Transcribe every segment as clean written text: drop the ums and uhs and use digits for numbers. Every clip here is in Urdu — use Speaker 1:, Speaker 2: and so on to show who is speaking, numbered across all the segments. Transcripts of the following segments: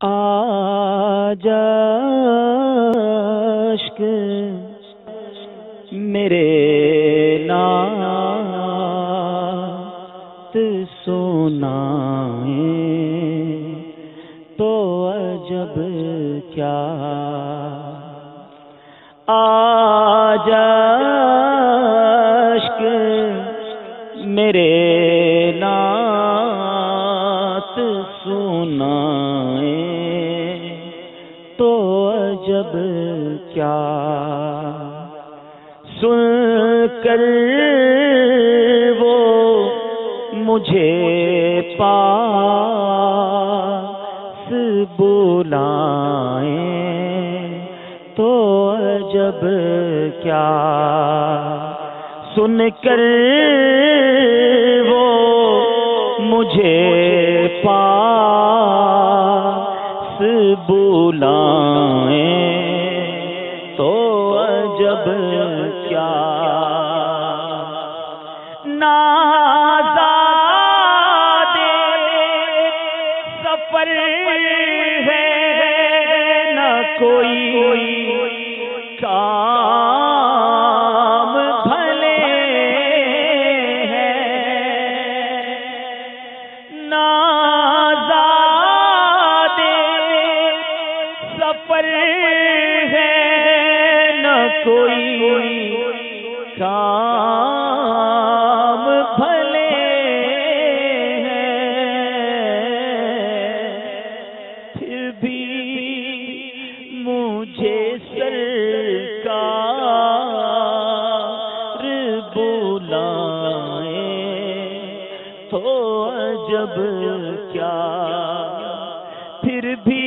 Speaker 1: آج اشک میرے نعت سنائیں تو عجب کیا آج اشک میرے نعت سنائیں تو عجب کیا سن کر وہ مجھے پاس بلائیں تو عجب کیا سن کر وہ مجھے پاس بلائیں تو عجب کیا نازادے سفر ہے نہ کوئی کام بھلے ہیں نازادے سفر ہے نہ کوئی کام بھلے ہیں پھر بھی مجھے سرکار بلائیں تو عجب کیا پھر بھی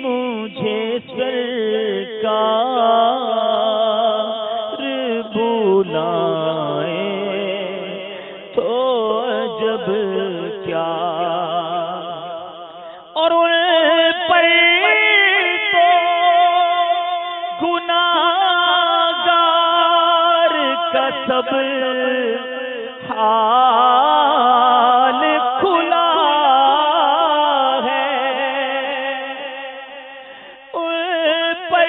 Speaker 1: مجھے سرکار بلائیں تو عجب کیا اور ان پر تو گناہگار کا سب حال کھلا ہے ان پر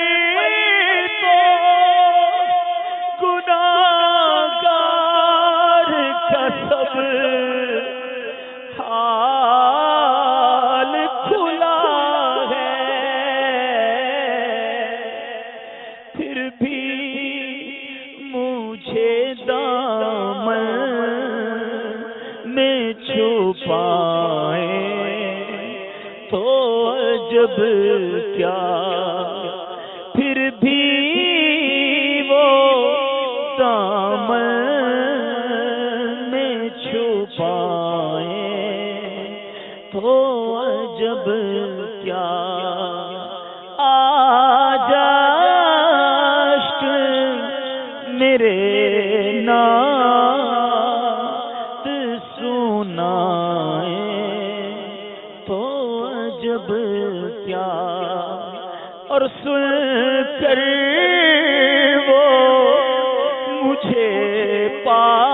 Speaker 1: تو گناہگار کا سب حال کھلا ہے پھر بھی مجھے دامن میں چھپائیں تو عجب کیا پھر بھی وہ دامن میں چھپائیں تو عجب کیا آج اشک میرے نعت سنائیں تو عجب کیا اور سن کر وہ مجھے پاس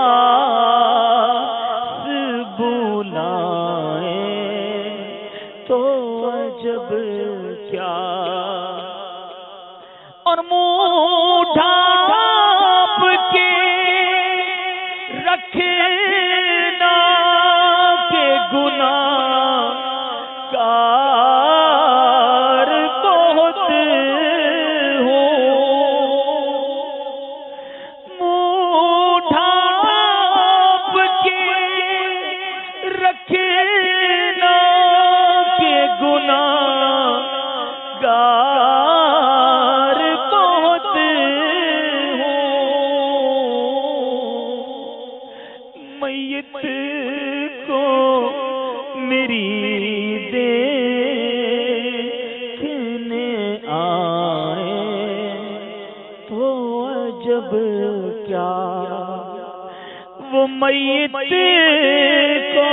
Speaker 1: بلائیں تو عجب کیا اور منہ ڈھانپ کے رکھنا کہ گناہگار بہت ہوں منہ ڈھانپ کے رکھنا کہ گناہگار بہت ہوں میت کو میری دیکھنے آئے تو عجب کیا وہ میت کو